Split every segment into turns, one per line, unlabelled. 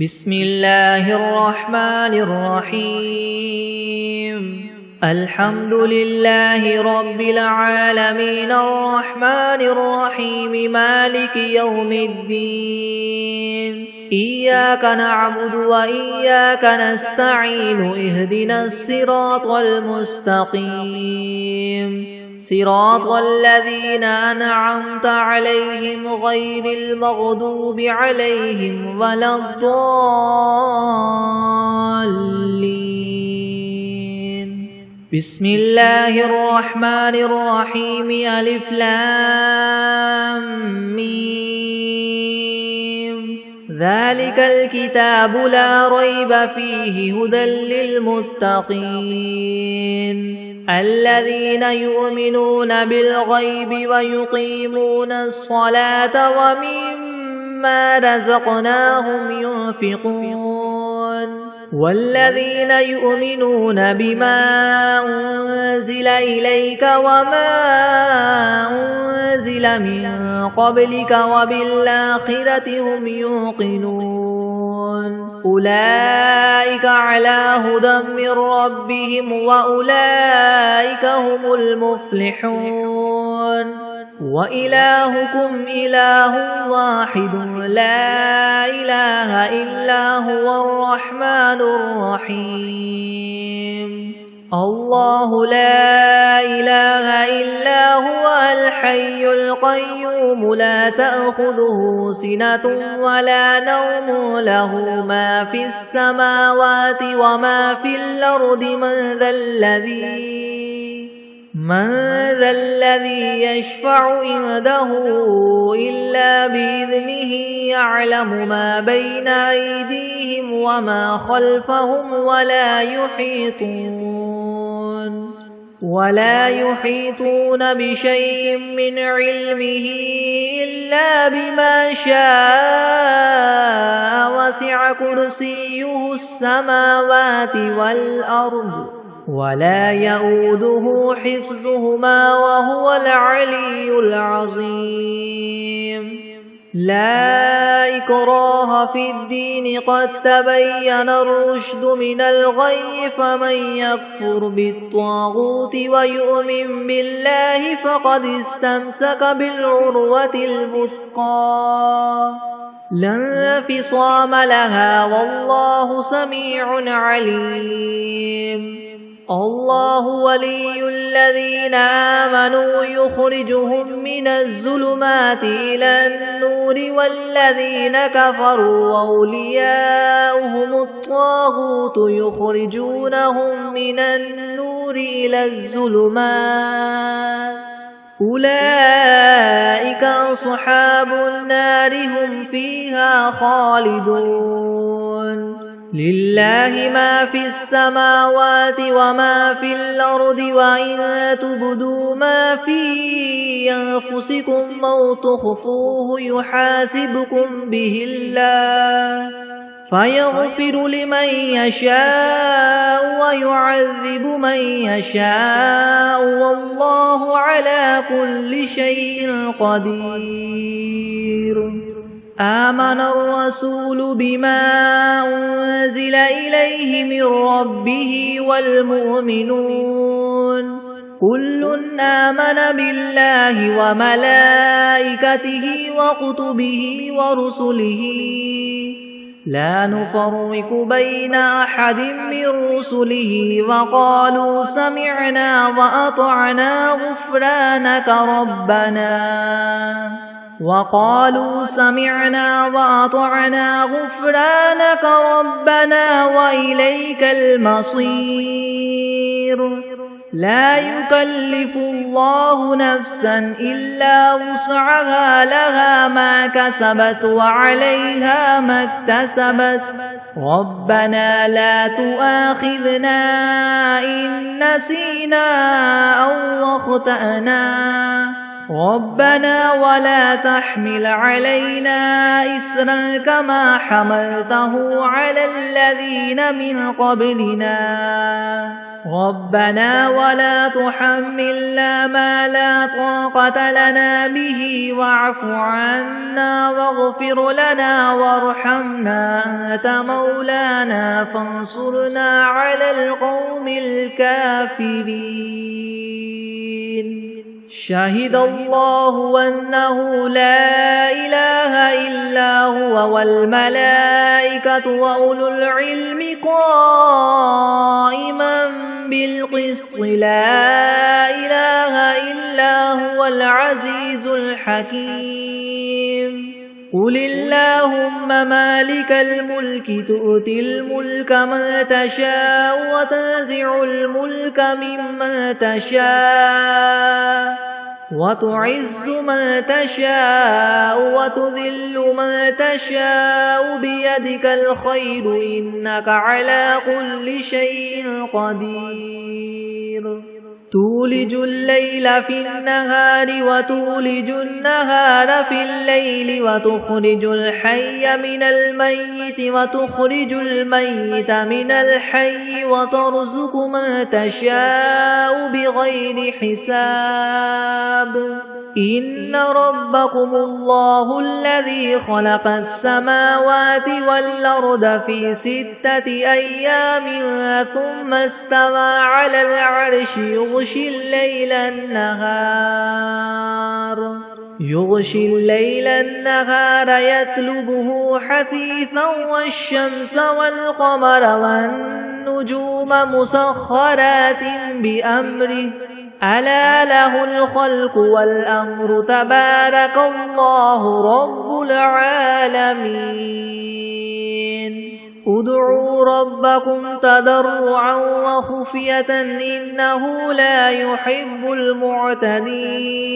بسم الله الرحمن الرحيم الحمد لله رب العالمين الرحمن الرحيم مالك يوم الدين إياك نعبد وإياك نستعين اهدنا الصراط المستقيم صراط الذين أنعمت عليهم غير المغضوب عليهم ولا الضالين بسم الله الرحمن الرحيم ألف لام ميم ذلك الكتاب لا ريب فيه هدى للمتقين الذين يؤمنون بالغيب ويقيمون الصلاة ومما رزقناهم ينفقون والذين يؤمنون بما أنزل إليك وما أنزل من قبلك وبالآخرة هم يوقنون أولئك على هدى من ربهم وأولئك هم المفلحون وإلهكم إله واحد لا إله إلا هو الرحمن الرحيم الله لا إله إلا هو الحي القيوم لا تأخذه سنة ولا نوم له ما في السماوات وما في الأرض من ذا الذي يشفع عنده إلا بإذنه يعلم ما بين أيديهم وما خلفهم ولا يحيطون بشيء من علمه إلا بما شاء وسع كرسيه السماوات والأرض ولا يؤوده حفظهما وهو العلي العظيم لا إكراه في الدين قد تبين الرشد من الغي فمن يكفر بالطاغوت ويؤمن بالله فقد استمسك بالعروة الوثقى لا انفصام لها والله سميع عليم الله ولي الذين آمنوا يخرجهم من الظلمات إلى النور والذين كفروا أولياؤهم الطاغوت يخرجونهم من النور إلى الظلمات أولئك أصحاب النار هم فيها خالدون لله ما في السماوات وما في الأرض وإن تبدوا ما في أنفسكم أو تخفوه يحاسبكم به الله فيغفر لمن يشاء ويعذب من يشاء والله على كل شيء قدير آمن الرسول بما أنزل إليه من ربه والمؤمنون كل آمن بالله وملائكته وكتبه ورسله لا نفرق بين أحد من رسله وقالوا سمعنا وأطعنا غفرانك ربنا وإليك المصير لا يكلف الله نفسا إلا وسعها لها ما كسبت وعليها ما اكتسبت ربنا لا تؤاخذنا إن نسينا أو أخطأنا ربنا ولا تحمل علينا إسرا كما حملته على الذين من قبلنا ربنا ولا تحملنا ما لا طاقة لنا به واعف عنا واغفر لنا وارحمنا أنت مولانا فانصرنا على القوم الكافرين شهد الله أنه لا إله إلا هو والملائكة وأولو العلم قائما بالقسط لا إله إلا هو العزيز الحكيم قل اللهم مالك الملك تؤتي الملك من تشاء وتنزع الملك ممن تشاء وتعز من تشاء وتذل من تشاء بيدك الخير إنك على كل شيء قدير تولج الليل في النهار وتولج النهار في الليل وتخرج الحي من الميت وتخرج الميت من الحي وترزق من تشاء بغير حساب إن ربكم الله الذي خلق السماوات والأرض في 6 أيام ثم استوى على العرش يغشي الليل النهار يطلبه حثيثا والشمس والقمر والنجوم مسخرات بأمره ألا له الخلق والأمر تبارك الله رب العالمين ادعوا ربكم تضرعا وخفية إنه لا يحب المعتدين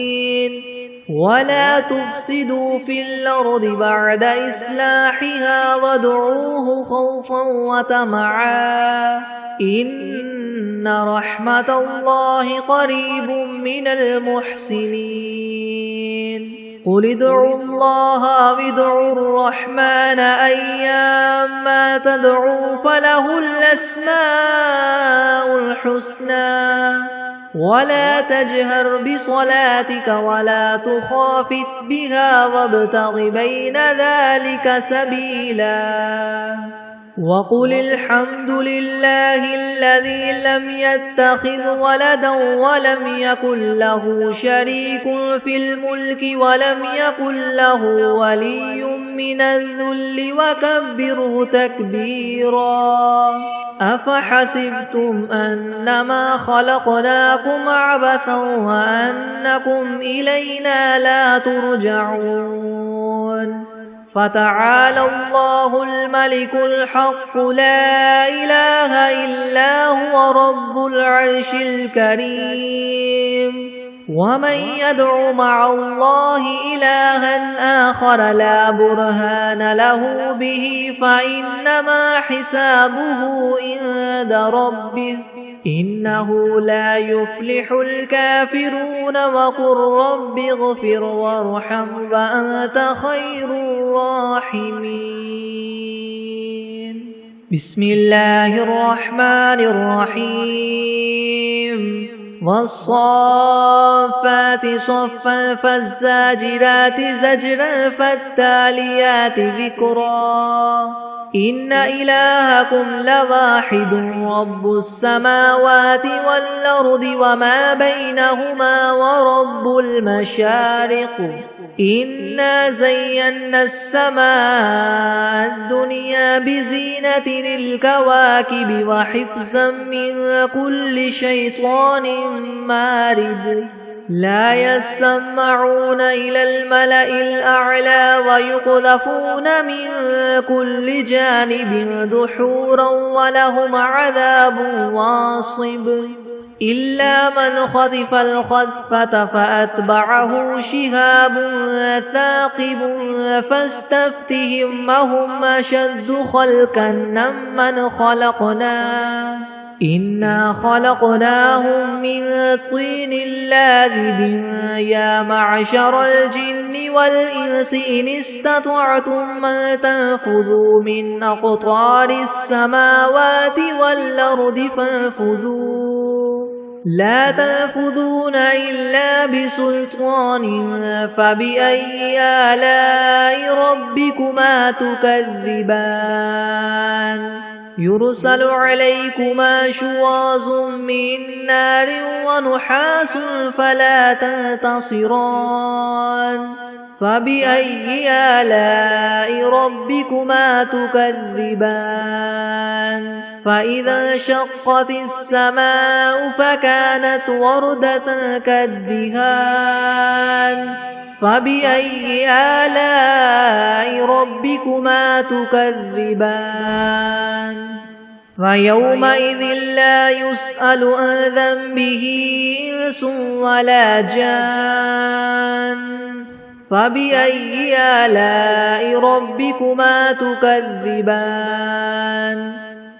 ولا تفسدوا في الأرض بعد إصلاحها وادعوه خوفا وطمعا إن رحمة الله قريب من المحسنين قل ادعوا الله أو ادعوا الرحمن أيما تدعوا فله الأسماء الحسنى ولا تجهر بصلاتك ولا تخافت بها وابتغ بين ذلك سبيلا وقل الحمد لله الذي لم يتخذ ولدا ولم يكن له شريك في الملك ولم يكن له ولي من الذل وكبره تكبيرا أفحسبتم أنما خلقناكم عبثا وأنكم إلينا لا ترجعون فتعالى الله الملك الحق لا إله إلا هو رب العرش الكريم ومن يدع مع الله إلها آخر لا برهان له به فإنما حسابه عند ربه إنه لا يفلح الكافرون وقل رب اغفر وارحم وأنت خير الراحمين بسم الله الرحمن الرحيم والصافات صفا فالزاجرات زجرا فالتاليات ذكرا إن إلهكم لواحد رب السماوات والأرض وما بينهما ورب المشارق إنا زينا السماء الدنيا بزينة الكواكب وحفظا من كل شيطان مارد لا يسمعون إلى الملأ الأعلى ويقذفون من كل جانب دحورا ولهم عذاب واصب إلا من خطف الخطفة فأتبعه شهاب ثاقب فاستفتهم هم أشد خلقا ممن خلقنا إنا خلقناهم من طين لاذب يا معشر الجن والإنس إن استطعتم أن تنفذوا من أقطار السماوات والأرض فانفذوا لا تنفذون إلا بسلطان فبأي آلاء ربكما تكذبان يرسل عليكما شواظ من نار ونحاس فلا تنتصران فبأي آلاء ربكما تكذبان فإذا انشقت السماء فكانت وردة كالدهان فبأي آلاء ربكما تكذبان فيومئذ لا يسأل عن ذنبه إنس ولا جان فبأي آلاء ربكما تكذبان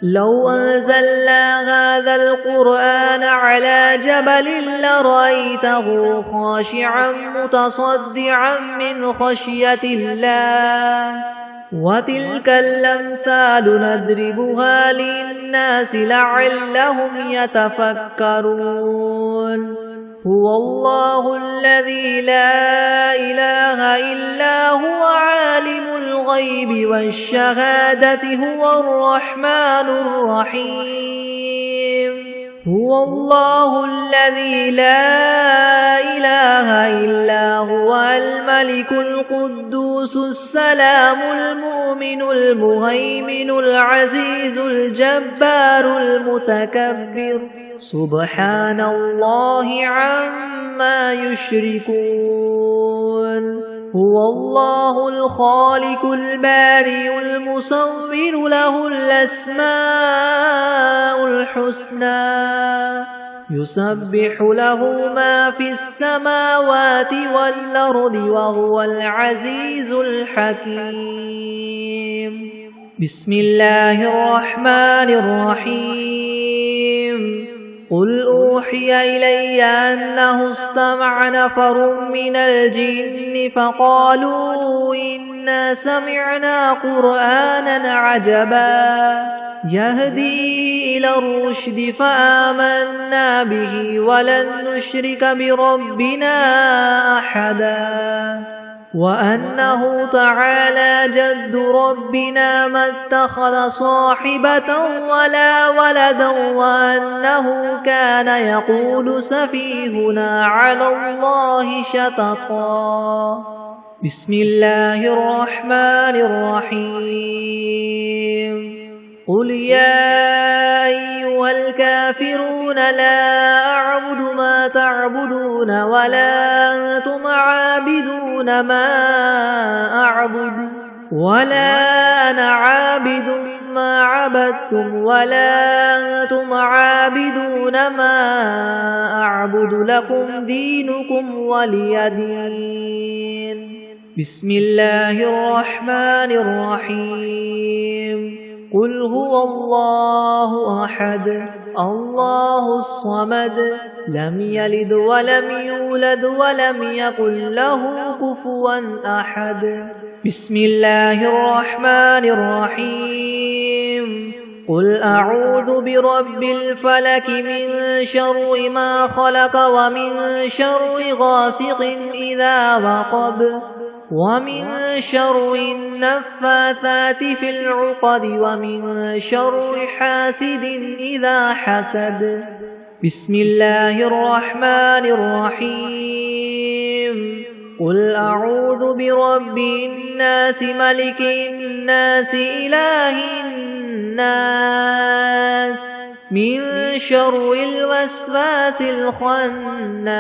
لو أنزلنا هذا القرآن على جبل لرأيته خاشعا متصدعا من خشية الله وتلك الأمثال نضربها للناس لعلهم يتفكرون هو الله الذي لا إله إلا هو عالم الغيب والشهادة هو الرحمن الرحيم هو الله الذي لا إله إلا هو الملك القدوس السلام المؤمن المهيمن العزيز الجبار المتكبر سبحان الله عما يشركون هو الله الخالق البارئ المصور له الأسماء الحسنى يسبح له ما في السماوات والأرض وهو العزيز الحكيم بسم الله الرحمن الرحيم قل أوحي إلي أنه استمع نفر من الجن فقالوا إنا سمعنا قرآنا عجبا يهدي إلى الرشد فآمنا به ولن نشرك بربنا أحدا وأنه تعالى جد ربنا ما اتخذ صاحبة ولا ولدا وأنه كان يقول سفيهنا على الله شططا بسم الله الرحمن الرحيم قل يا أيها الكافرون لا أعبد ما تعبدون ولا أنتم عابدون ما أعبد ولا أنا عابد ما عبدتم ولا أنتم عابدون ما أعبد لكم دينكم ولي دين بسم الله الرحمن الرحيم قل هو الله أحد الله الصمد لم يلد ولم يولد ولم يكن له كفوا أحد بسم الله الرحمن الرحيم قل أعوذ برب الفلك من شر ما خلق ومن شر غاسق إذا وقب ومن شر النفاثات في العقد ومن شر حاسد إذا حسد بسم الله الرحمن الرحيم قل أعوذ برب الناس ملك الناس إله الناس من شر الوسواس الخناس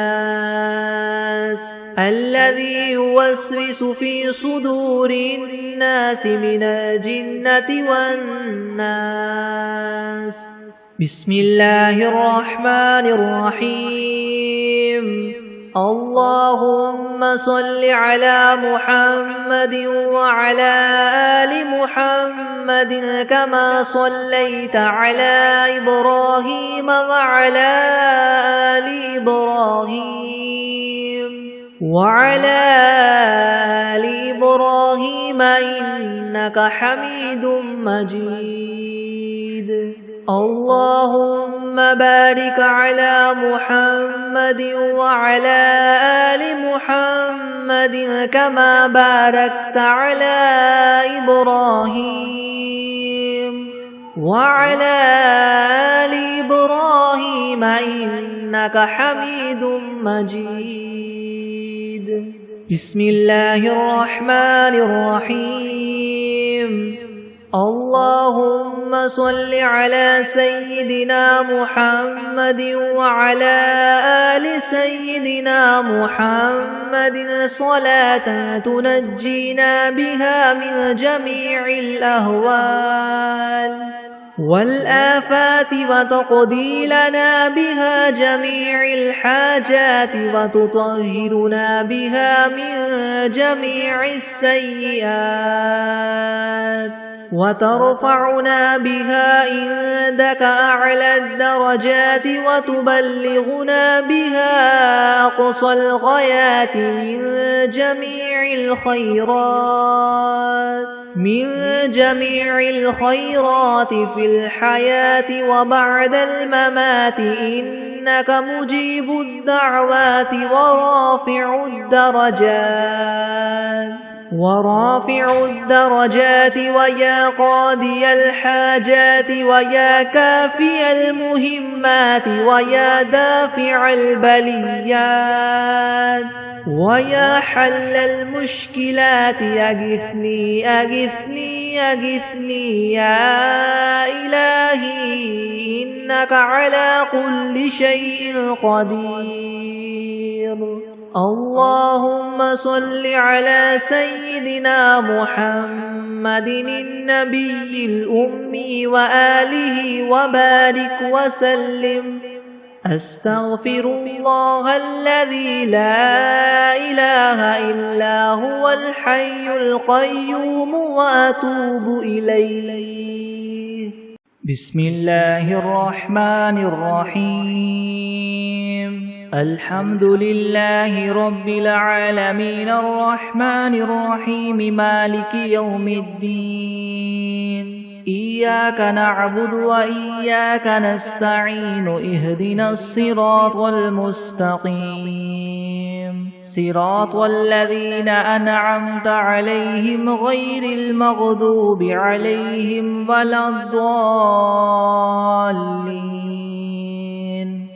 الذي يوسوس في صدور الناس من الجنة والناس بسم الله الرحمن الرحيم اللهم صل على محمد وعلى آل محمد كما صليت على إبراهيم وعلى آل إبراهيم إنك حميد مجيد. اللهم بارك على محمد وعلى آل محمد كما باركت على إبراهيم وعلى آل إبراهيم إنك حميد مجيد. بسم الله الرحمن الرحيم. اللهم صل على سيدنا محمد وعلى آل سيدنا محمد صلاة تنجينا بها من جميع الأهوال والآفات وتقضي لنا بها جميع الحاجات وتطهرنا بها من جميع السيئات وترفعنا بها عندك أعلى الدرجات وتبلغنا بها أقصى الغايات من جميع الخيرات في الحياة وبعد الممات إنك مجيب الدعوات ورافع الدرجات ويا قاضي الحاجات ويا كافي المهمات ويا دافع البليات ويا حل المشكلات أغثني أغثني أغثني يا إلهي إنك على كل شيء قدير. اللهم صل على سيدنا محمد النبي الأمي وآله وبارك وسلم. أستغفر الله الذي لا إله إلا هو الحي القيوم وأتوب إليه. بسم الله الرحمن الرحيم. الحمد لله رب العالمين الرحمن الرحيم مالك يوم الدين. إياك نعبد وإياك نستعين اهدنا الصراط المستقيم صراط الذين أنعمت عليهم غير المغضوب عليهم ولا الضالين.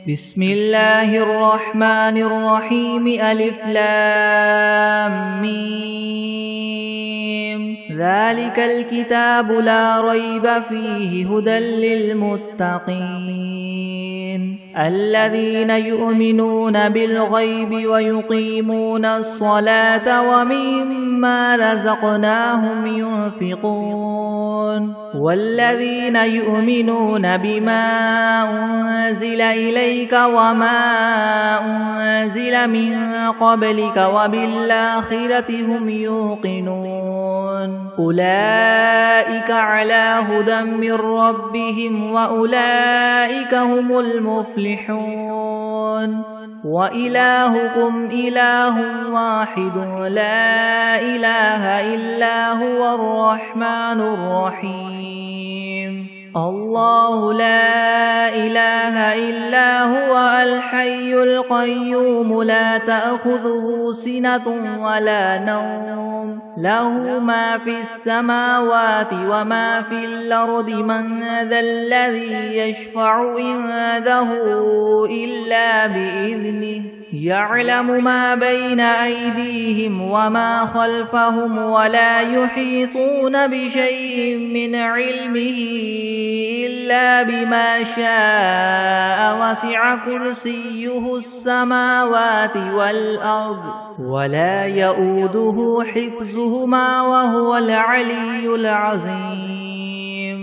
بسم الله الرحمن الرحيم. ألف لام ميم. ذلك الكتاب لا ريب فيه هدى للمتقين الذين يؤمنون بالغيب ويقيمون الصلاة ومما رزقناهم ينفقون والذين يؤمنون بما أنزل إليك وما أنزل من قبلك وبالآخرة هم يوقنون أولئك على هدى من ربهم وأولئك هم المفلحون. وإلهكم إله واحد لا إله إلا هو الرحمن الرحيم. الله لا إله إلا هو الحي القيوم لا تأخذه سنة ولا نوم له ما في السماوات وما في الأرض من ذا الذي يشفع عنده إلا بإذنه يعلم ما بين أيديهم وما خلفهم ولا يحيطون بشيء من علمه إلا بما شاء وسع كرسيه السماوات والأرض ولا يؤوده حفظهما وهو العلي العظيم.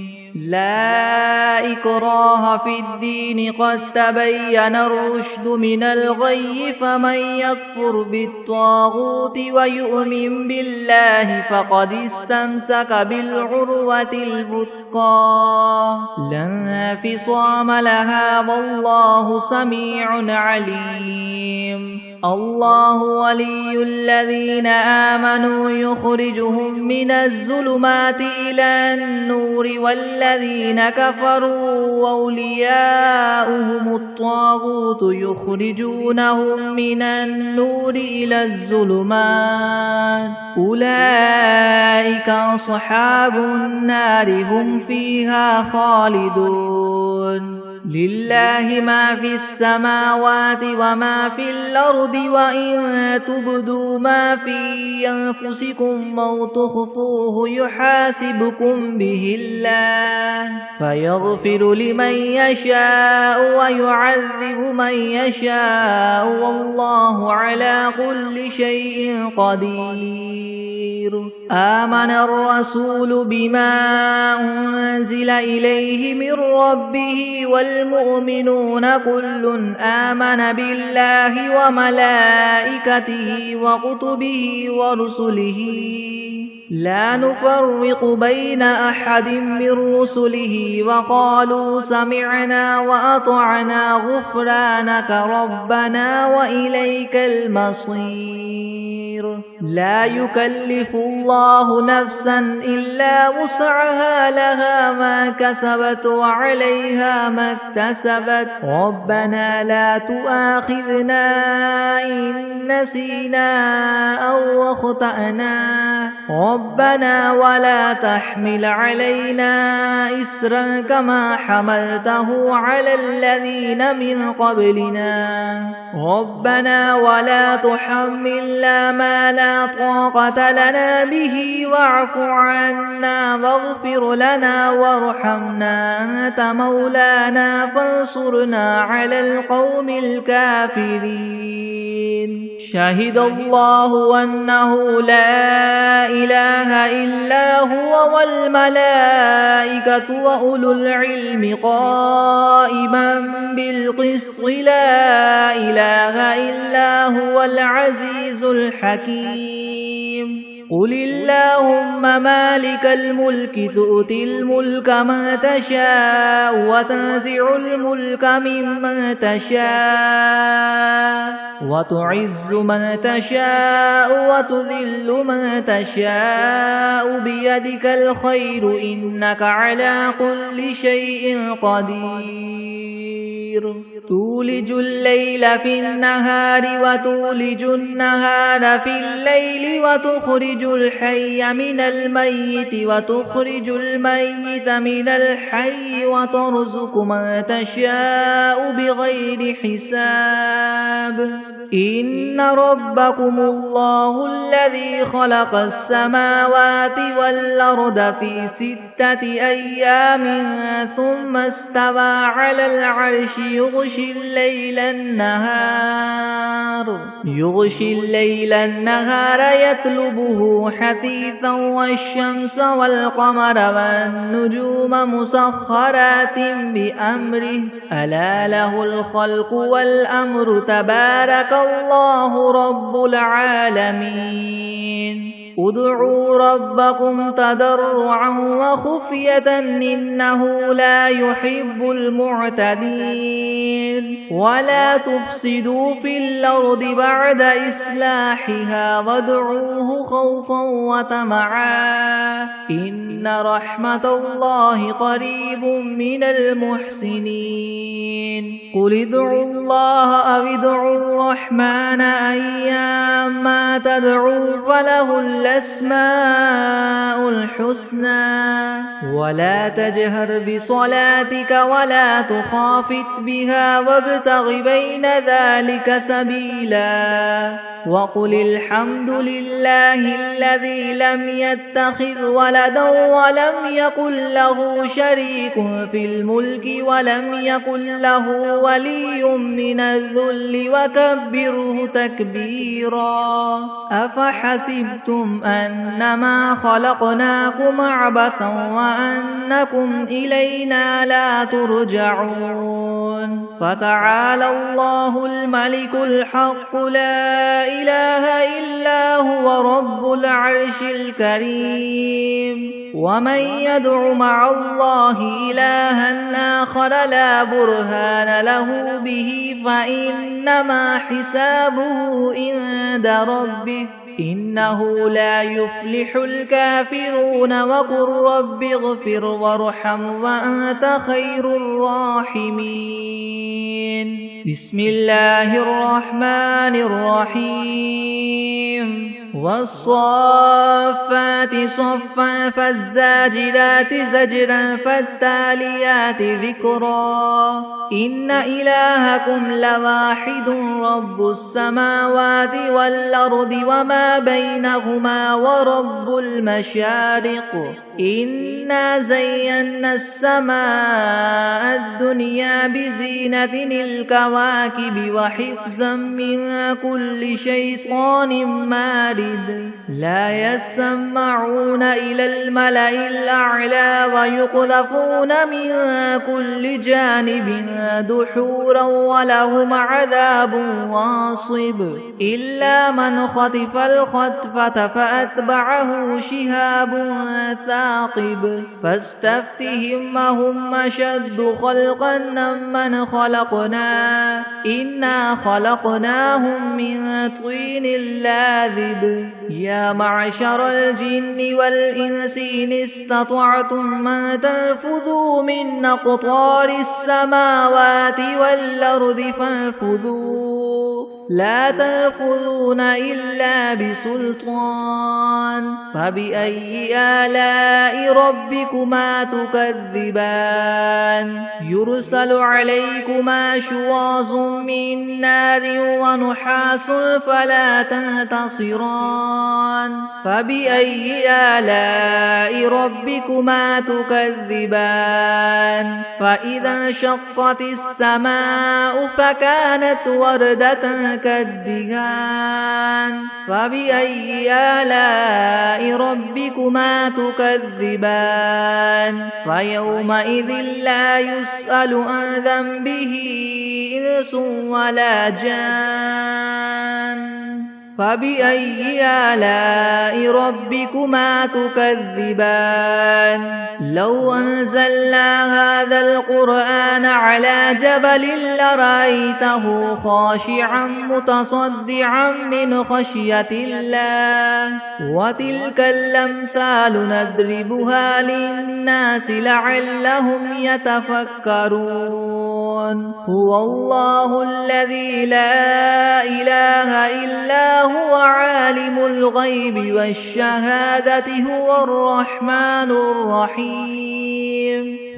لا إكراه في الدين قد تبين الرشد من الغي فمن يكفر بالطاغوت ويؤمن بالله فقد استمسك بالعروة الوثقى لا انفصام لها والله سميع عليم الله ولي الذين آمنوا يخرجهم من الظلمات إلى النور والذين كفروا أولياؤهم الطاغوت يخرجونهم من النور إلى الظلمات أولئك أصحاب النار هم فيها خالدون لله ما في السماوات وما في الأرض وإن تبدوا ما في أنفسكم أو تخفوه يحاسبكم به الله فيغفر لمن يشاء ويعذب من يشاء والله على كل شيء قدير آمن الرسول بما أنزل إليه من ربه والمؤمنون كل آمن بالله وملائكته وكتبه ورسله لا نفرق بين أحد من رسله وقالوا سمعنا وأطعنا غفرانك ربنا وإليك المصير لا يكلف الله نفسا إلا وسعها لها ما كسبت وعليها ما اكتسبت ربنا لا تؤاخذنا إن نسينا أو أخطأنا ربنا ولا تحمل علينا إسرا كما حملته على الذين من قبلنا ربنا ولا تحملنا ما لا طاقة لنا به واعف عنا واغفر لنا وارحمنا أنت مولانا فانصرنا على القوم الكافرين شهد الله أنه لا إله إلا هو والملائكة وأولو العلم قائما بالقسط لا إله إلا هو العزيز الحكيم قل اللهم مالك الملك تؤتي الملك من تشاء وتنزع الملك ممن تشاء وتعز من تشاء وتذل من تشاء بيدك الخير إنك على كل شيء قدير تولج الليل في النهار وتولج النهار في الليل وتخرج الحي من الميت وتخرج الميت من الحي وترزق من تشاء بغير حساب إن ربكم الله الذي خلق السماوات والأرض في 6 أيام ثم استوى على العرش يغشي الليل النهار يطلبه حثيثا والشمس والقمر والنجوم مسخرات بأمره ألا له الخلق والأمر تبارك الله رب العالمين ادعوا ربكم تضرعا وخفية إنه لا يحب المعتدين ولا تفسدوا في الأرض بعد إصلاحها وادعوه خوفا وطمعا إن رحمة الله قريب من المحسنين قل ادعوا الله أو ادعوا الرحمن أيما تدعوا فله الأسماء الحسنى ولا تجهر بصلاتك ولا تخافت بها وابتغ بين ذلك سبيلا وقل الحمد لله الذي لم يتخذ ولدا ولم يكن له شريك في الملك ولم يكن له ولي من الذل وكبره تكبيرا أفحسبتم أنما خلقناكم عبثا وأنكم إلينا لا ترجعون فتعالى الله الملك الحق لا إله إلا هو رب العرش الكريم ومن يدع مع الله إلها آخر لا برهان له به فإنما حسابه عند ربه إنه لا يفلح الكافرون وقل رب اغفر وارحم وأنت خير الراحمين بسم الله الرحمن الرحيم والصافات صفا فالزاجرات زجرا فالتاليات ذكرا إن إلهكم لواحد رب السماوات والأرض وما بينهما ورب المشارق إنا زينا السماء الدنيا بزينة الكواكب وحفظا من كل شيطان مارد لا يسمعون إلى الملأ الأعلى ويقذفون من كل جانب دحورا ولهم عذاب واصب إلا من خطف الخطفة فأتبعه شهاب ثاقب فاستفتهم أهم أشد خلقا ممن خلقنا إنا خلقناهم من طين لاذب يا معشر الجن والإنس إن استطعتم أن تنفذوا من أقطار السماوات والأرض فانفذوا لا تنفذون إلا بسلطان فبأي آلاء ربكما تكذبان يرسل عليكما شواظ من نار ونحاس فلا تنتصران فبأي آلاء ربكما تكذبان فإذا انشقت السماء فكانت وردة كالدهان فبأي آلاء ربكما تكذبان فيومئذ لا يسأل عن ذنبه إنس ولا جان فبأي آلاء ربكما تكذبان لو أنزلنا هذا القرآن على جبل لرأيته خاشعا متصدعا من خشية الله وتلك الأمثال نضربها للناس لعلهم يتفكرون هو الله الذي لا إله إلا هو عالم الغيب والشهادة هو الرحمن الرحيم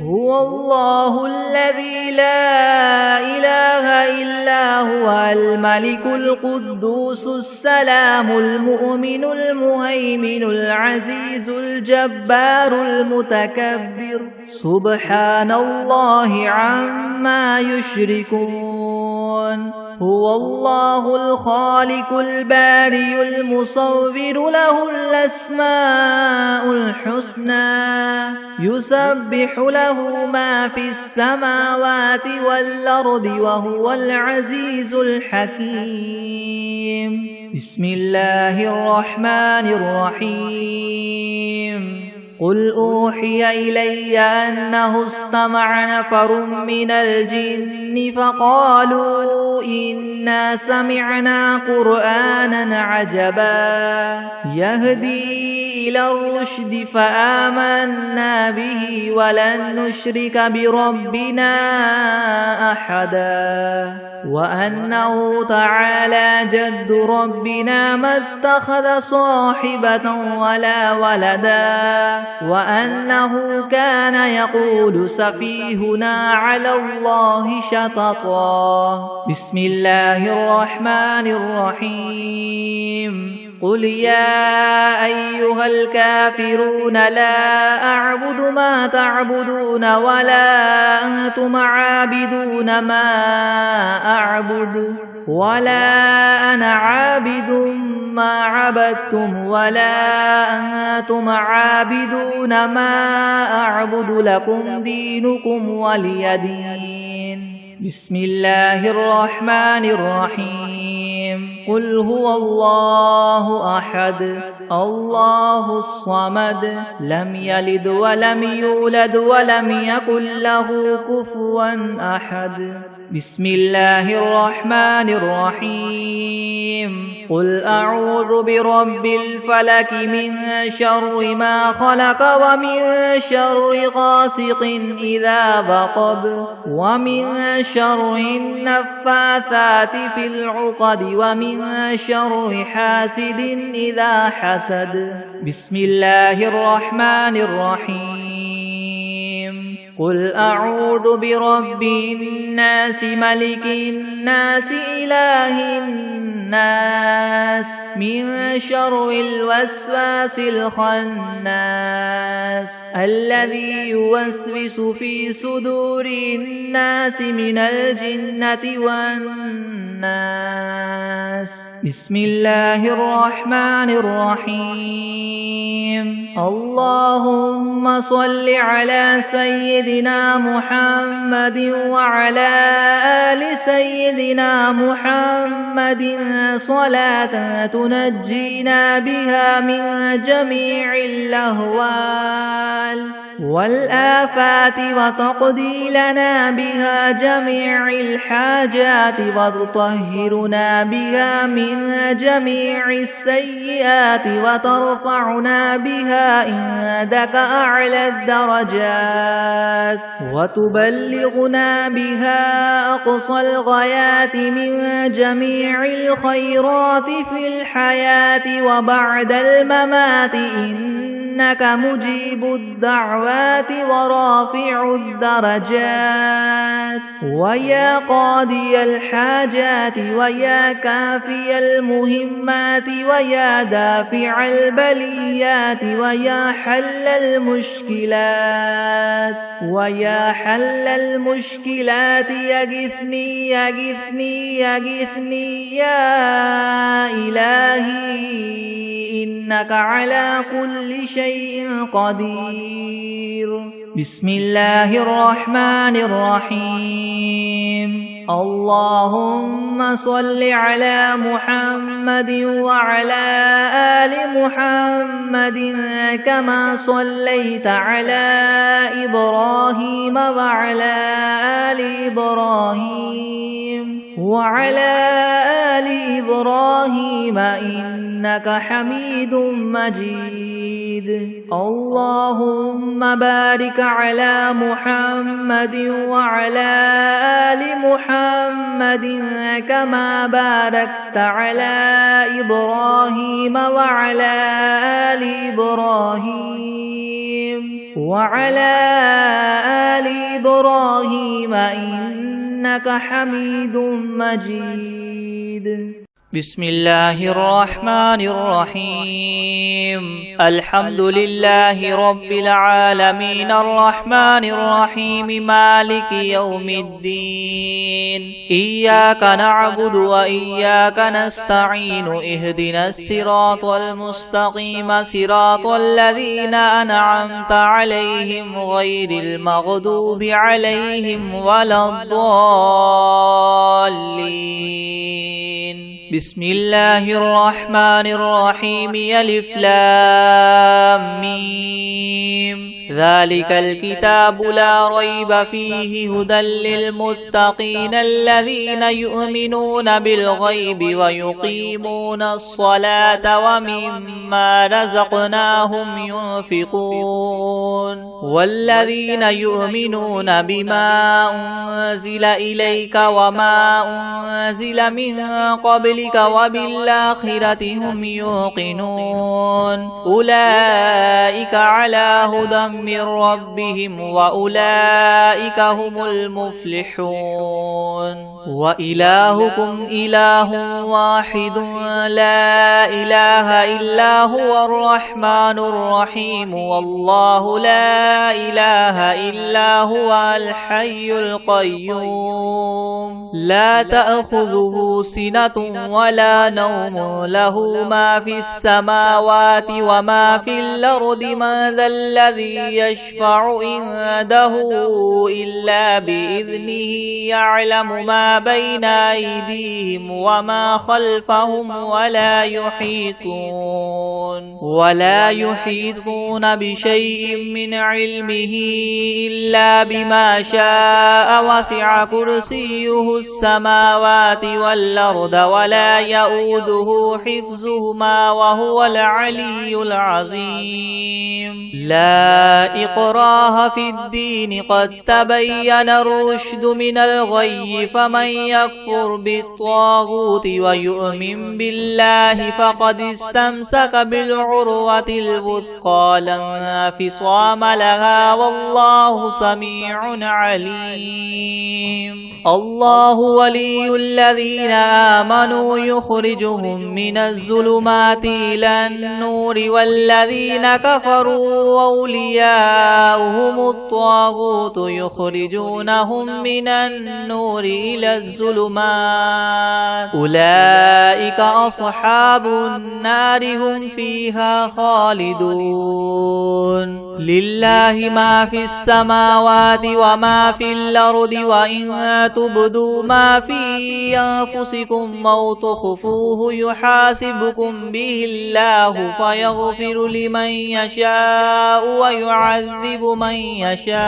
هو الله الذي لا إله إلا هو الملك القدوس السلام المؤمن المهيمن العزيز الجبار المتكبر سبحان الله عما يشركون هو الله الخالق البارئ المصور له الأسماء الحسنى يسبح له ما في السماوات والأرض وهو العزيز الحكيم بسم الله الرحمن الرحيم قل أوحي إلي أنه استمع نفر من الجن فقالوا إنا سمعنا قرآنا عجبا يهدي إلى الرشد فآمنا به ولن نشرك بربنا أحدا وأنه تعالى جد ربنا ما اتخذ صاحبة ولا ولدا وأنه كان يقول سفيهنا على الله شططا. بسم الله الرحمن الرحيم. قل يا أيها الكافرون لا أعبد ما تعبدون ولا أنتم عابدون ما أعبد ولا أنا عابد ما عبدتم ولا أنتم عابدون ما أعبد لكم دينكم ولي دين. بسم الله الرحمن الرحيم. قل هو الله أحد الله الصمد لم يلد ولم يولد ولم يكن له كفوا أحد. بسم الله الرحمن الرحيم. قل أعوذ برب الفلك من شر ما خلق ومن شر غاسق إذا وقب ومن شر النفاثات في العقد ومن شر حاسد إذا حسد. بسم الله الرحمن الرحيم. قل أعوذ برب الناس ملك الناس إله الناس من شر الوسواس الخناس الذي يوسوس في صدور الناس من الجنة والناس. بسم الله الرحمن الرحيم. اللهم صل على سيدنا محمد وعلى آل سيدنا محمد صلاة تنجينا بها من جميع الأهوال والآفات وتقضي لنا بها جميع الحاجات وتطهرنا بها من جميع السيئات وترفعنا بها عندك أعلى الدرجات وتبلغنا بها أقصى الغايات من جميع الخيرات في الحياة وبعد الممات إنك مجيب الدعوات ورافع الدرجات ويا قاضي الحاجات ويا كافي المهمات ويا دافع البليات ويا حل المشكلات ويا حل المشكلات يغثني يغثني يغثني يا إلهي إنك على كل شيء قدير. بسم الله الرحمن الرحيم. اللهم صل على محمد وعلى آل محمد كما صليت على إبراهيم وعلى آل إبراهيم وعلى آل إبراهيم إنك حميد مجيد. اللهم بارك على محمد وعلى آل محمد كما باركت على إبراهيم وعلى آل إبراهيم وعلى آل إبراهيم إنك حميد مجيد. بسم الله الرحمن الرحيم. الحمد لله رب العالمين الرحمن الرحيم مالك يوم الدين. إياك نعبد وإياك نستعين اهدنا الصراط المستقيم صراط الذين أنعمت عليهم غير المغضوب عليهم ولا الضالين. بسم الله الرحمن الرحيم. ألف لام ميم. ذلك الكتاب لا ريب فيه هدى للمتقين الذين يؤمنون بالغيب ويقيمون الصلاة ومما رزقناهم ينفقون والذين يؤمنون بما أنزل إليك وما أنزل من قبلك وبالآخرة هم يوقنون أولئك على هدى من ربهم وأولئك هم المفلحون وإلهكم إله واحد لا إله إلا هو الرحمن الرحيم والله لا إله إلا هو الحي القيوم لا تأخذه سنة ولا نوم له ما في السماوات وما في الأرض من ذا الذي يشفع عنده إلا بإذنه يعلم ما بين أيديهم وما خلفهم ولا يحيطون بشيء من علمه إلا بما شاء وسع كرسيه السماوات والأرض ولا يؤوده حفظهما وهو العلي العظيم لا إكراه في الدين قد تبين الرشد من الغي فمن يكفر بالطاغوت ويؤمن بالله فقد استمسك بالعروة الوثقى لا انفصام لها والله سميع عليم الله ولي الذين آمنوا يخرجهم من الظلمات إلى النور والذين كفروا أولياؤهم الطاغوت يخرجونهم من النور إلى الظلمات أولئك أصحاب النار هم فيها خالدون لله ما في السماوات وما في الأرض وإن تبدوا ما في أنفسكم أو تخفوه يحاسبكم به الله فيغفر لمن يشاء ويعذب من يشاء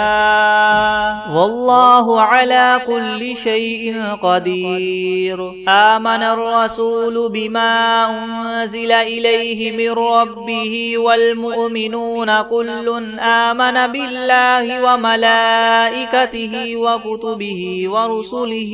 والله على كل شيء قدير آمن الرسول بما أنزل إليه من ربه والمؤمنون كل آمن بالله وملائكته وكتبه ورسله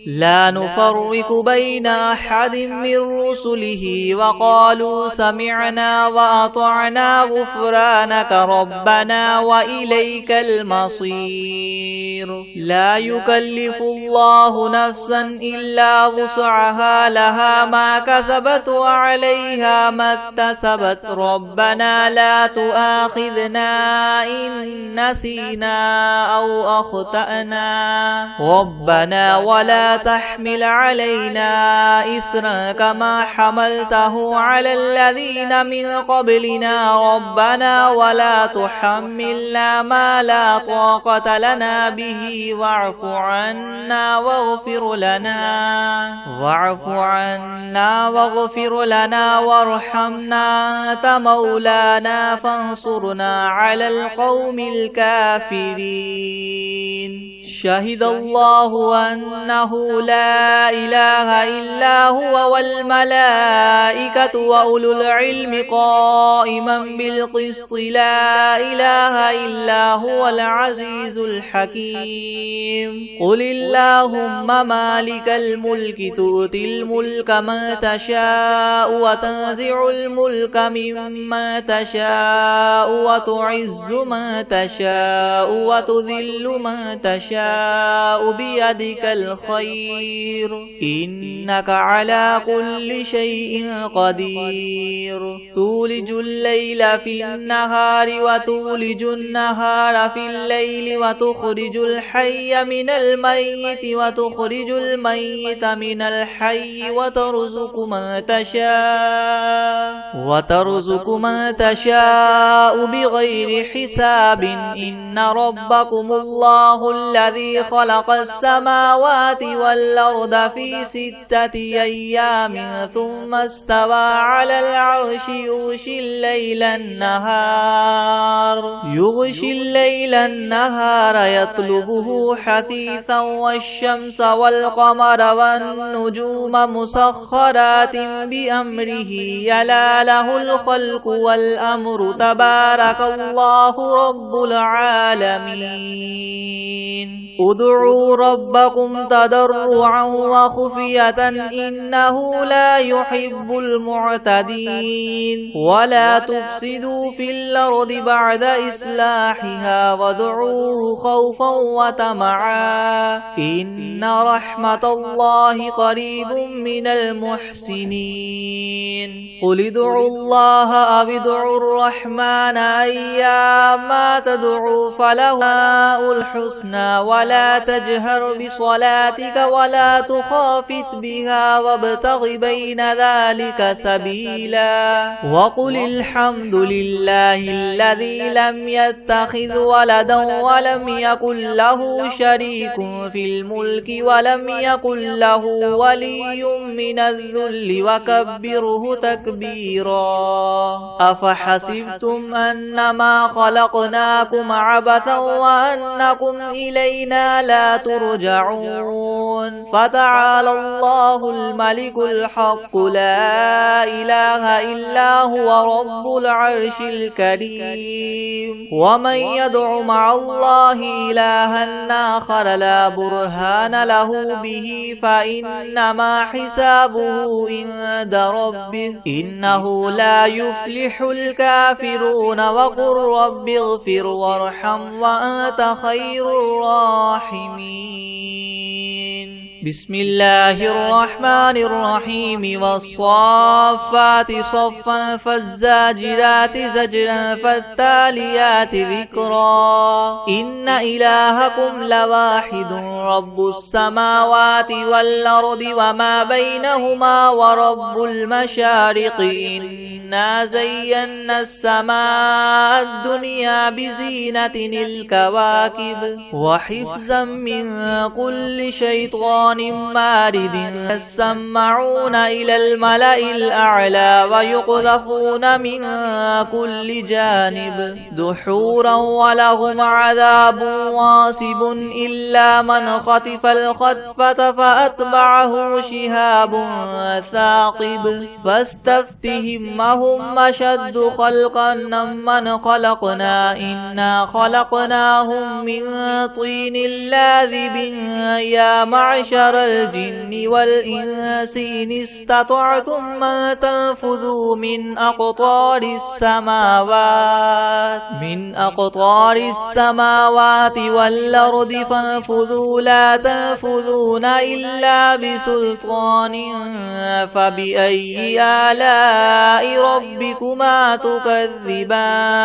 لا نفرق بين أحد من رسله وقالوا سمعنا وأطعنا غفرانك ربنا وإليك المصير لا يكلف الله نفسا إلا وسعها لها ما كسبت وعليها ما اكتسبت ربنا لا تؤاخذنا إن نسينا أو أخطأنا ربنا ولا تحمل علينا إسرا كما حملته على الذين من قبلنا ربنا ولا تحملنا ما لا طاقة لنا به واعف عنا واغفر لنا وارحمنا أنت مولانا فانصرنا على القوم الكافرين شهد الله أنه لا إله إلا هو والملائكة وأولو العلم قائما بالقسط لا إله إلا هو العزيز الحكيم قل اللهم مالك الملك تؤتي الملك من تشاء وتنزع الملك ممن تشاء وتعز من تشاء وتذل من تشاء بيدك الخير إنك على كل شيء قدير تولج الليل في النهار وتولج النهار في الليل وتخرج الحي من الميت وتخرج الميت من الحي وترزق من تشاء بغير حساب إن ربكم الله الذي الذي خلق السماوات والأرض في 6 أيام ثم استوى على العرش يغشي الليل النهار يطلبه حثيثا والشمس والقمر والنجوم مسخرات بأمره يلا له الخلق والأمر تبارك الله رب العالمين ادعوا ربكم تضرعا وخفية إنه لا يحب المعتدين ولا تفسدوا في الأرض بعد إصلاحها وادعوه خوفا وطمعا إن رحمة الله قريب من المحسنين قل ادعوا الله أو ادعوا الرحمن أيما تدعوا فله الحسنى ولا تجهر بصلاتك ولا تخافت بها وابتغ بين ذلك سبيلا وقل الحمد لله الذي لم يتخذ ولدا ولم يكن له شريك في الملك ولم يكن له ولي من الذل وكبره تكبيرا أفحسبتم أنما خلقناكم عبثا وأنكم إلينا لا ترجعون فتعالى الله الملك الحق لا إله إلا هو رب العرش الكريم ومن يدع مع الله إلها آخر لا برهان له به فإنما حسابه عند ربه إنه لا يفلح الكافرون وقل رب اغفر وارحم وأنت خير الراحمين بسم الله الرحمن الرحيم والصافات صفا فالزاجرات زجرا فالتاليات ذكرا إن إلهكم لواحد رب السماوات والأرض وما بينهما ورب المشارق إنا زينا السماء الدنيا بزينة الكواكب وحفظا من كل شيطان مارد يسمعون إلى الملأ الأعلى ويقذفون من كل جانب دحورا ولهم عذاب واصب إلا من خطف الخطفة فأتبعه شهاب ثاقب فاستفتهم أهم أشد خلقا ممن خلقنا إنا خلقناهم من طين لاذب يا معشر الجن والإنس إن استطعتم أن تنفذوا من أقطار السماوات والأرض فانفذوا لا تنفذون إلا بسلطان فبأي آلاء ربكما تكذبان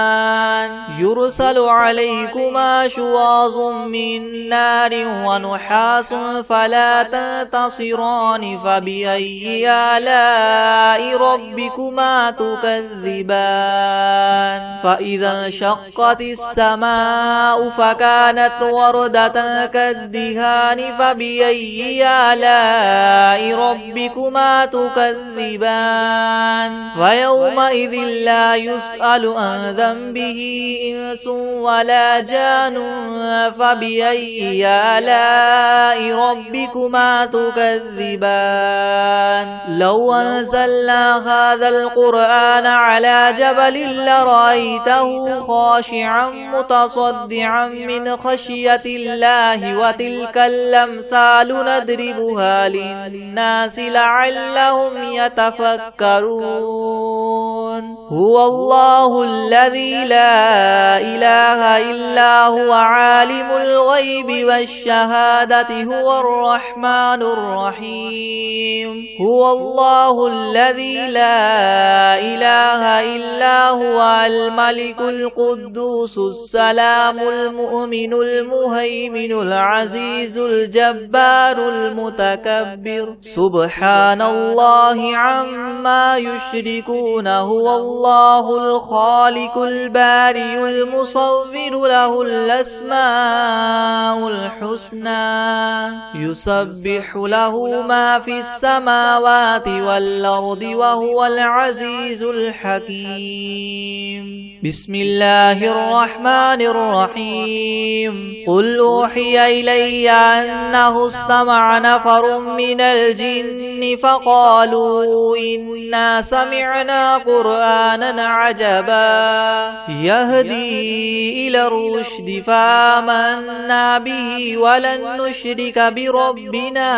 يرسل عليكما شواظ من نار ونحاس فلا تنتصران فبأي آلاء ربكما تكذبان فإذا انشقت السماء فكانت وردة كالدهان فبأي آلاء ربكما تكذبان فيومئذ لا يسأل عن ذنبه إنس ولا جان فبأي آلاء ربكما تكذبان لو أنزلنا هذا القرآن على جبل لرأيته خاشعا متصدعا من خشية الله وتلك الأمثال نضربها للناس لعلهم يتفكرون هو الله الذي لا إله إلا هو عالم الغيب والشهادة هو الرحمن الرحيم هو الله الذي لا إله إلا هو الملك القدوس السلام المؤمن المهيمن العزيز الجبار المتكبر سبحان الله عما يشركون هو الله الخالق البارئ المصور له الأسماء الحسنى الحسنى يسبح له ما في السماوات والأرض وهو العزيز الحكيم. بسم الله الرحمن الرحيم. قل أوحي إلي أنه استمع نفر من الجن فقالوا إنا سمعنا قرآنا عجبا يهدي إلى الرشد فآمنا به ولن نشرك بربنا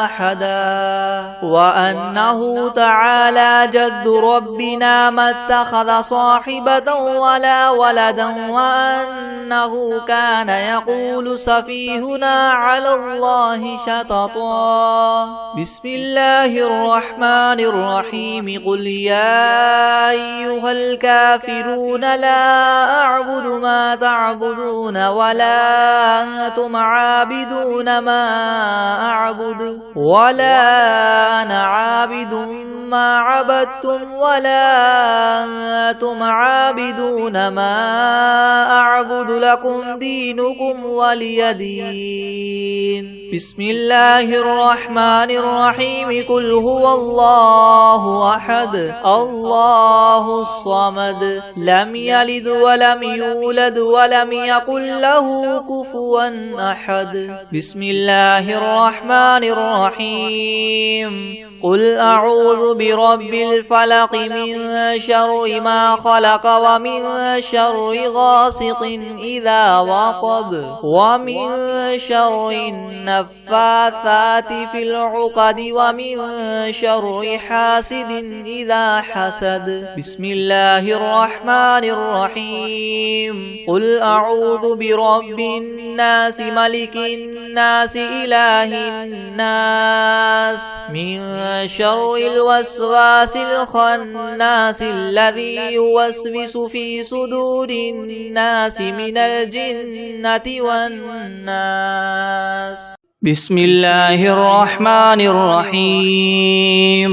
أحدا وأنه تعالى جد ربنا ما اتخذ صاحبة ولا ولدا وأنه كان يقول سفيهنا على الله شططا. بسم الله الرحمن الرحيم. قل يا أيها الكافرون لا أعبد ما تعبدون ولا أنتم عابدون ما أعبد ولا أنا عابد ما عبدتم ولا أنتم عابدون ما أعبد لكم دينكم ولي دين. بسم الله الرحمن الرحيم. قل هو الله أحد الله الصمد لم يلد ولم يولد ولم يكن له كفوا أحد. بسم الله الرحمن الرحيم. قل أعوذ برب الفلق من شر ما خلق ومن شر غاسق إذا وقب ومن شر النفاثات في العقد ومن شر حاسد إذا حسد. بسم الله الرحمن الرحيم. قل أعوذ برب الناس ملك الناس إله الناس من شر الوسواس الخناس الذي يوسوس في صدور الناس من الجنة والناس. بسم الله الرحمن الرحيم.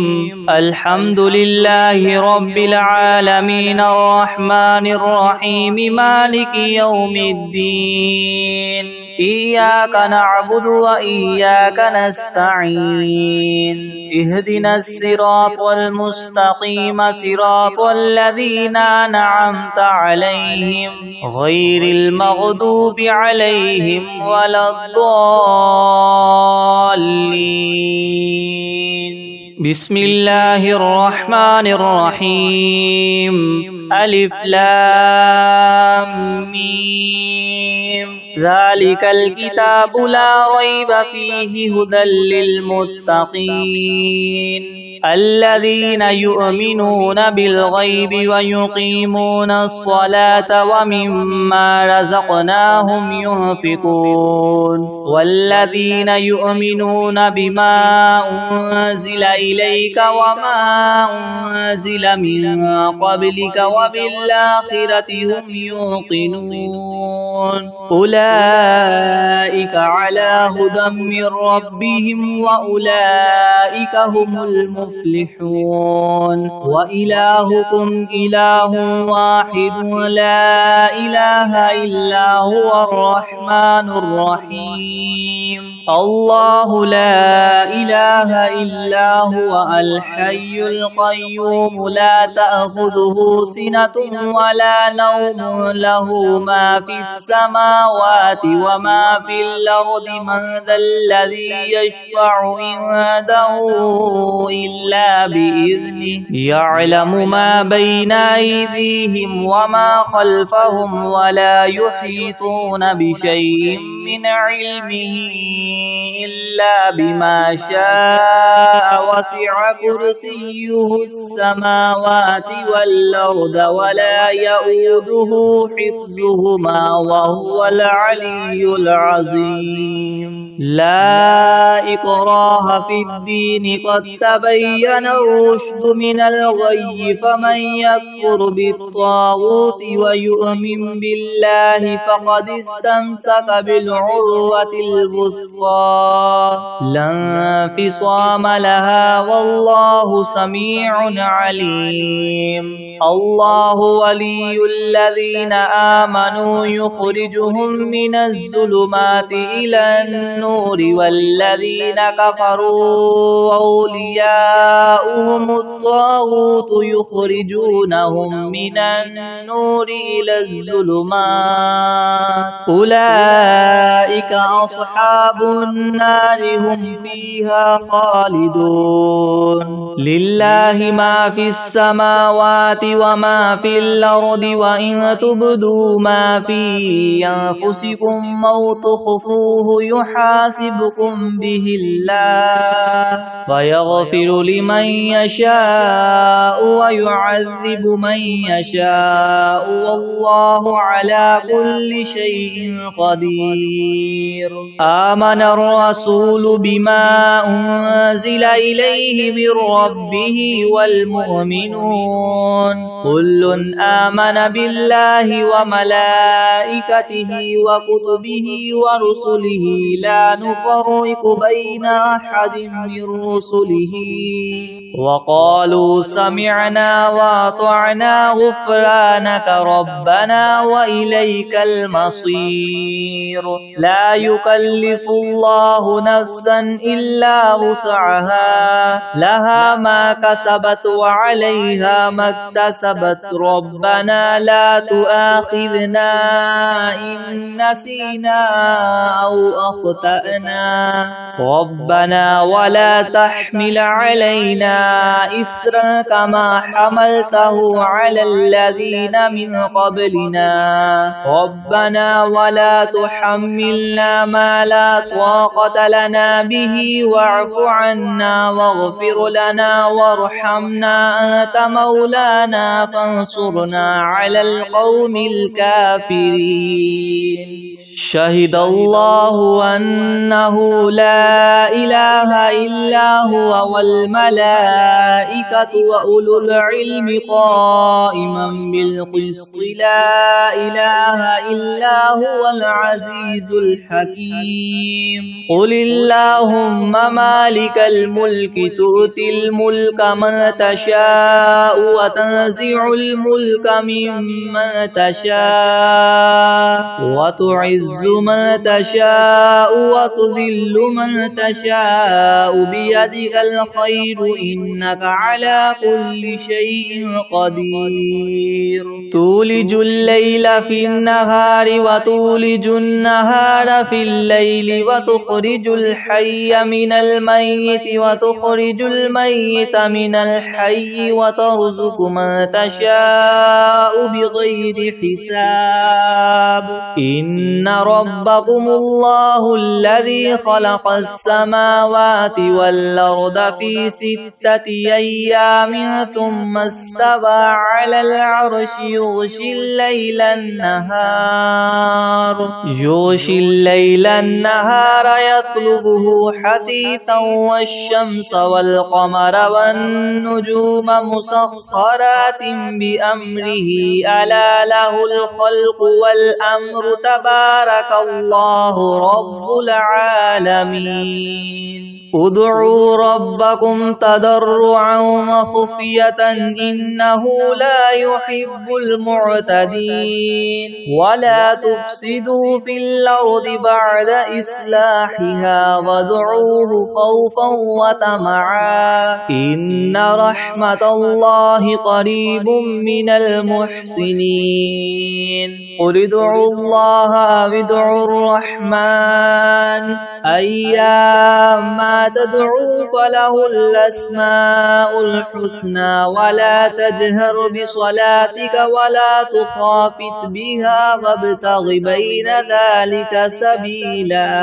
الحمد لله رب العالمين الرحمن الرحيم مالك يوم الدين. إياك نعبد وإياك نستعين. اهدنا الصراط المستقيم صراط الذين أنعمت عليهم غير المغضوب عليهم ولا الضالين. بسم الله الرحمن الرحيم. ألف لام ميم. ذلك الكتاب لا ريب فيه هدى للمتقين الذين يؤمنون بالغيب ويقيمون الصلاة ومما رزقناهم ينفقون والذين يؤمنون بما أنزل إليك وما أنزل من قبلك وبالآخرة هم يوقنون أولئك على هدى من ربهم وأولئك هم المفلحون. وإلهكم إله واحد لا إله إلا هو الرحمن الرحيم. الله لا إله إلا هو الحي القيوم لا تأخذه سنة ولا نوم له ما في السماوات وما في الأرض من ذا الذي يشفع عنده إلا بإذنه يعلم ما بين أيديهم وما خلفهم ولا يحيطون بشيء من علمه إلا بما شاء وسع كرسيه السماوات والأرض ولا يؤوده حفظهما وهو العلي العظيم. لا إكراه في الدين قد تبين الرشد من الغي فمن يكفر بالطاغوت ويؤمن بالله فقد استمسك بالعروة بالعروة الوثقى لا انفصام لها والله سميع عليم الله ولي الذين آمنوا يخرجهم من الظلمات إلى النور والذين كفروا أولياؤهم الطاغوت يخرجونهم من النور إلى الظلمات أولئك أصحاب النار هم فيها خالدون لله ما في السماوات وما في الأرض وإن تبدوا ما في أنفسكم أو تخفوه يحاسبكم به الله فيغفر لمن يشاء ويعذب من يشاء والله على كل شيء قدير آمن الرسول بما أنزل إليه من ربه والمؤمنون كل آمن بالله وملائكته وكتبه ورسله لا نفرق بين أحد من رسله وقالوا سمعنا وأطعنا غفرانك ربنا وإليك المصير لا يكلف الله نفسا إلا وسعها لها ما كسبت وعليها ما اكتسبت ربنا لا تؤاخذنا إن نسينا أو أخطأنا ربنا ولا تحمل علينا إسرا كما حملته على الذين من قبلنا ربنا ولا تحملنا ما لا طاقة لنا به واعف عنا واغفر لنا وارحمنا أنت مولانا فانصرنا على القوم الكافرين شهد الله أنه لا إله إلا هو والملائكة وأولو العلم قائما بالقسط لا إله إلا هو العزيز الحكيم قل اللهم مالك الملك تؤتي الملك من تشاء وتنزع الملك ممن تشاء وتعز من تشاء وتذل من تشاء بيدك الخير إنك على كل شيء قدير تولج الليل في النهار وتولج النهار في الليل وتخرج الحي من الميت وتخرج الميت من الحي وترزق من تشاء بغير حساب إن ربكم الله الذي خلق السماوات والأرض في 6 أيام ثم استوى على العرش يغشي الليل النهار يطلبه حثيثا والشمس والقمر والنجوم مسخرات بأمره ألا له الخلق والأمر تبارك الله رب العالمين ادعوا ربكم تضرعا وخفية إنه لا يحب المعتدين ولا تفسدوا في الأرض بعد إصلاحها وادعوه خوفا وطمعا إن رحمة الله قريب من المحسنين قل ادعوا الله وادعوا الرحمن أيما تدعوا فله الأسماء الحسنى ولا تجهر بصلاتك ولا تخافت بها وابتغ بين ذلك سبيلا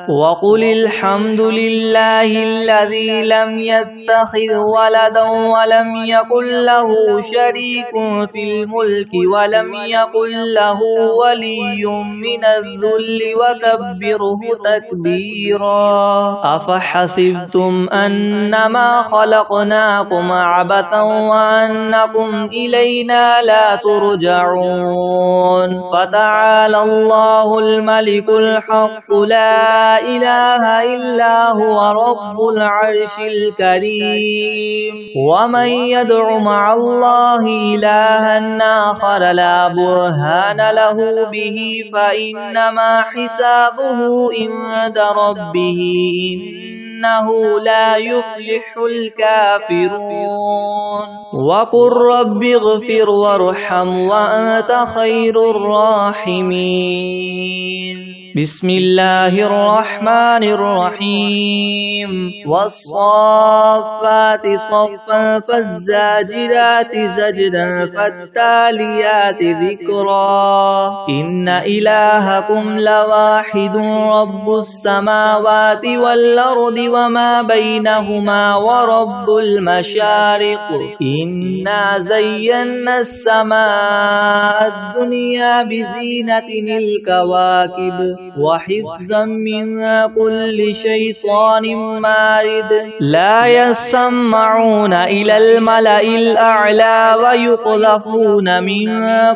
وقل الحمد لله الذي لم يتخذ ولدا ولم يكن له شريك في الملك ولم يكن له ولي من الذل وكبره تكبيرا تدبيرا أفحسبتم أنما خلقناكم عبثا وأنكم إلينا لا ترجعون فتعالى الله الملك الحق لا إله إلا هو رب العرش الكريم ومن يدع مع الله إلها آخر لا برهان له به فإنما حسابه عند ربه إنه لا يفلح الكافرون وقل رب اغفر وارحم وأنت خير الراحمين بسم الله الرحمن الرحيم والصافات صفا فالزاجرات زجرا فالتاليات ذكرا إن إلهكم لواحد رب السماوات والأرض وما بينهما ورب المشارق إنا زينا السماء الدنيا بزينة الكواكب وحفظا من كل شيطان مارد لا يسمعون إلى الملأ الأعلى ويقذفون من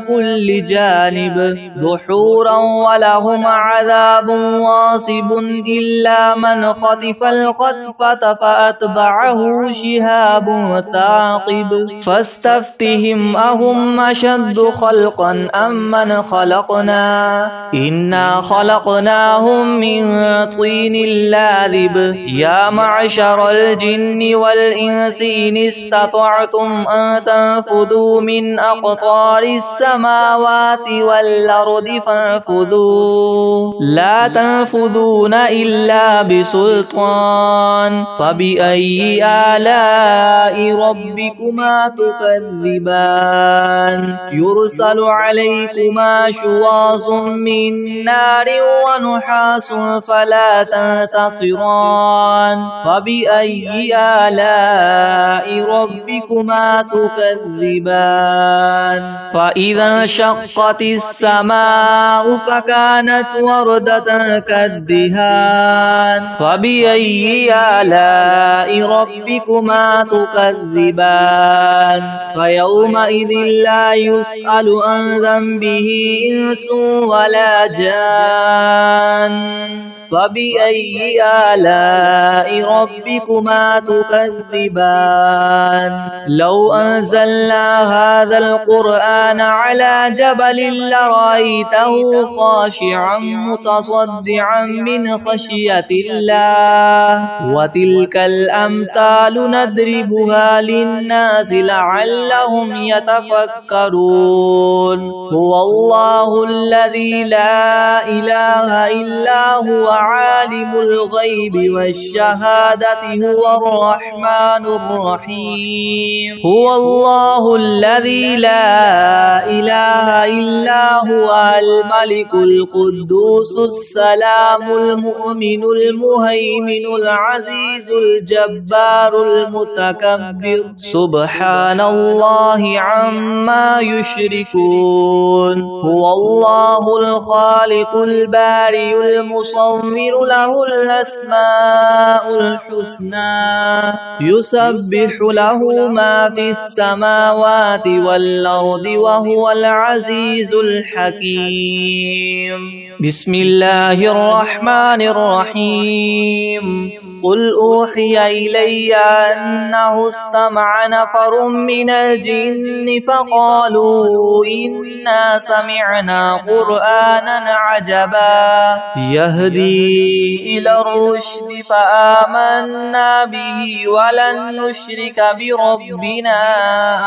كل جانب دحورا ولهم عذاب واصب إلا من خطف الخطفة فأتبعه شهاب ثاقب فاستفتهم أهم أشد خلقا أم من خلقنا إنا خلقناهم من طين لاذب يا معشر الجن والإنس إن استطعتم أن تنفذوا من أقطار السماوات والأرض فانفذوا لا تنفذون إلا بسلطان فبأي آلاء ربكما تكذبان يرسل عليكما شواظ من نار ونحاس فلا تنتصران فبأي آلاء ربكما تكذبان فإذا انشقت السماء فكانت وردة كالدهان فبأي آلاء ربكما تكذبان فيومئذ لا يسأل عن ذنبه إنس ولا جان فبأي آلاء ربكما تكذبان لو أنزلنا هذا القرآن على جبل لرأيته خاشعا متصدعا من خشية الله وتلك الأمثال نضربها للناس لعلهم يتفكرون هو الله الذي لا إله إلا هو عالم الغيب والشهادة هو الرحمن الرحيم هو الله الذي لا إله إلا هو الملك القدوس السلام المؤمن المهيمن العزيز الجبار المتكبر سبحان الله عما يشركون هو الله الخالق البارئ المصور له الأسماء الحسنى يسبح له ما في السماوات والأرض وهو العزيز الحكيم بسم الله الرحمن الرحيم قل أوحي إلي أنه استمع نفر من الجن فقالوا إنا سمعنا قرآنا عجبا يهدي إلى الرشد فآمنا به ولن نشرك بربنا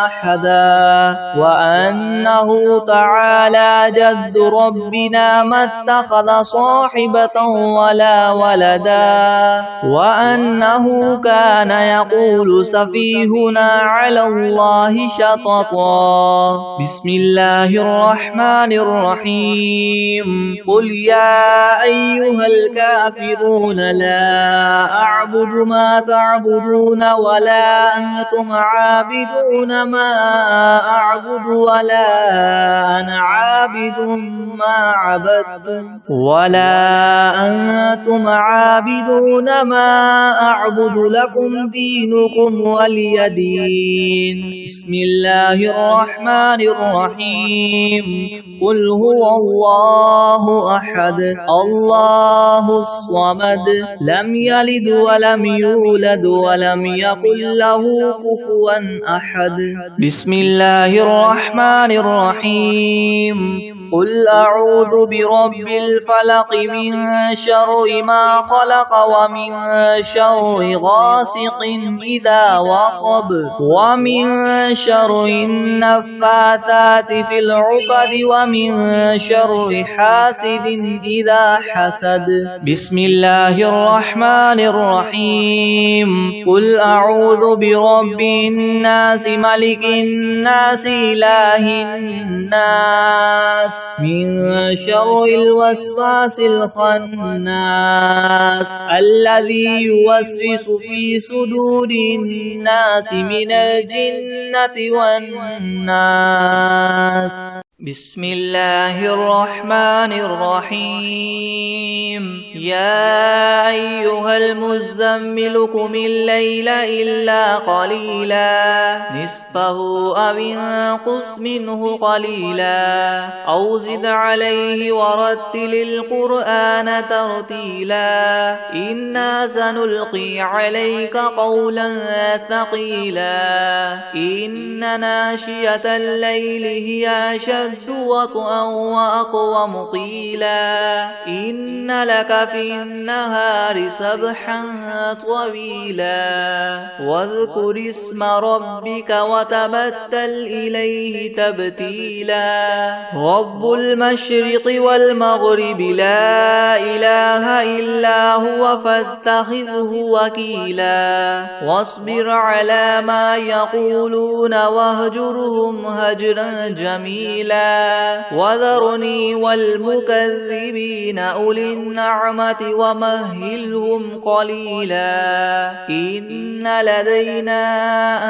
أحدا وأنه تعالى جد ربنا ما اتخذ صاحبة ولا ولدا وأنه كان يقول سفيهنا على الله شططا بسم الله الرحمن الرحيم قل يا أيها أيها الكافرون لا أعبد ما تعبدون ولا أنتم عابدون ما أعبد ولا أنا عابد ما عبدتم ولا أنتم عابدون ما أعبد لكم دينكم ولي دين. بسم الله الرحمن الرحيم. قل هو الله أحد الله الصمد لم يلد ولم يولد ولم يكن له كفوا أحد. بسم الله الرحمن الرحيم. قل أعوذ برب الفلق من شر ما خلق ومن شر غاسق إذا وقب ومن شر النفاثات في العقد ومن شر حاسد إذا حسد. بسم الله الرحمن الرحيم. قل أعوذ برب الناس ملك الناس إله الناس من شر الوسواس الخناس الذي يوسوس في صدور الناس من الجنة والناس. بسم الله الرحمن الرحيم. يا أيها المزمل قم الليل إلا قليلا نصفه أو انقص منه قليلا أو زد عليه ورتل القرآن ترتيلا إنا سنلقي عليك قولا ثقيلا إن ناشئة الليل هي أشد وطئا وأقوم قيلا إن لك في النهار سبحا طويلا واذكر اسم ربك وتبتل إليه تبتيلا رب المشرق والمغرب لا إله إلا هو فاتخذه وكيلا واصبر على ما يقولون واهجرهم هجرا جميلا وذرني والمكذبين أولي النعمة ومهلهم قليلا إن لدينا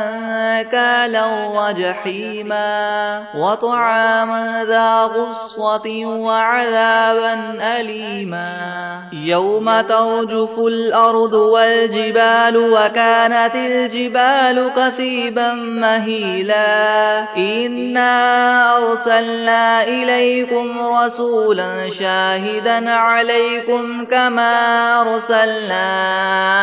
أنكالا وجحيما وطعاما ذا غصة وعذابا أليما يوم ترجف الأرض والجبال وكانت الجبال كثيبا مهيلا إنا أرسلنا إليكم رسولا شاهدا عليكم كما أرسلنا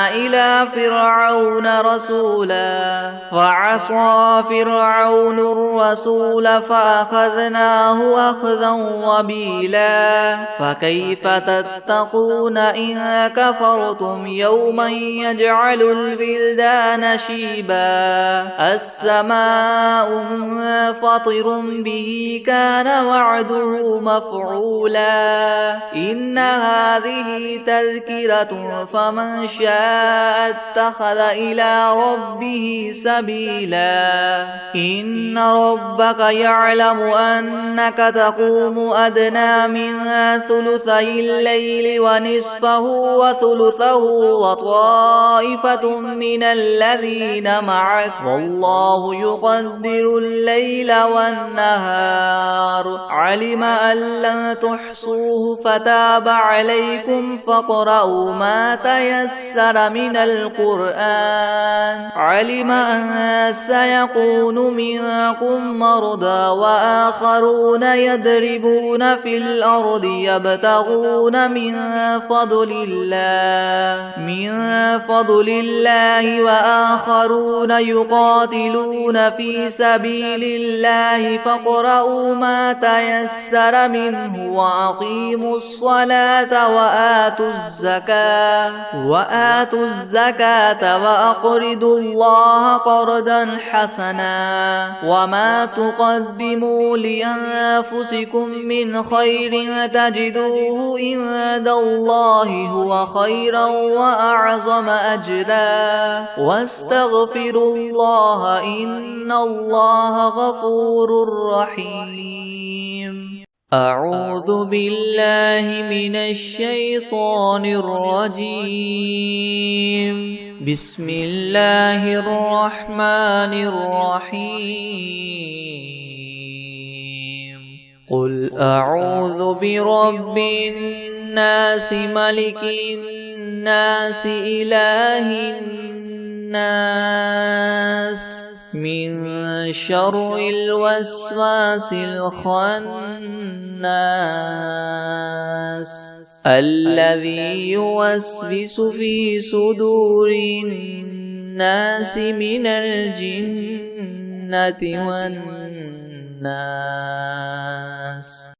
إلى فرعون رسولا فعصى فرعون الرسول فأخذناه أخذا وبيلا فكيف تتقون إن كفرتم يوما يجعل البلدان شيبا السماء منفطر به كان وعده مفعولا إن هذه تذكرة فمن شاء اتخذ إلى ربه سبيلا إن ربك يعلم أنك تقوم أدنى من ثلثي الليل ونصفه وثلثه وطائفة من الذين معك والله يقدر الليل والنهار علم أن لن تحصوه فتاب عليكم فاقرؤوا ما تيسر من القرآن علم أن سيكون منكم مرضى وآخرون يضربون في الأرض يبتغون من فضل الله وآخرون يقاتلون في سبيل الله فاقرؤوا ما تيسر منه وأقيموا الصلاة وآتوا الزكاة وأقرضوا الله قرضا حسنا وما تقدموا لأنفسكم من خير تجدوه عند الله هو خيرا وأعظم أجرا واستغفروا الله إن الله غفور رحيم. أعوذ بالله من الشيطان الرجيم. بسم الله الرحمن الرحيم. قل أعوذ برب الناس ملك الناس إله الناس من شر الوسواس الخناس الذي يوسوس في صدور الناس من الجنة والناس.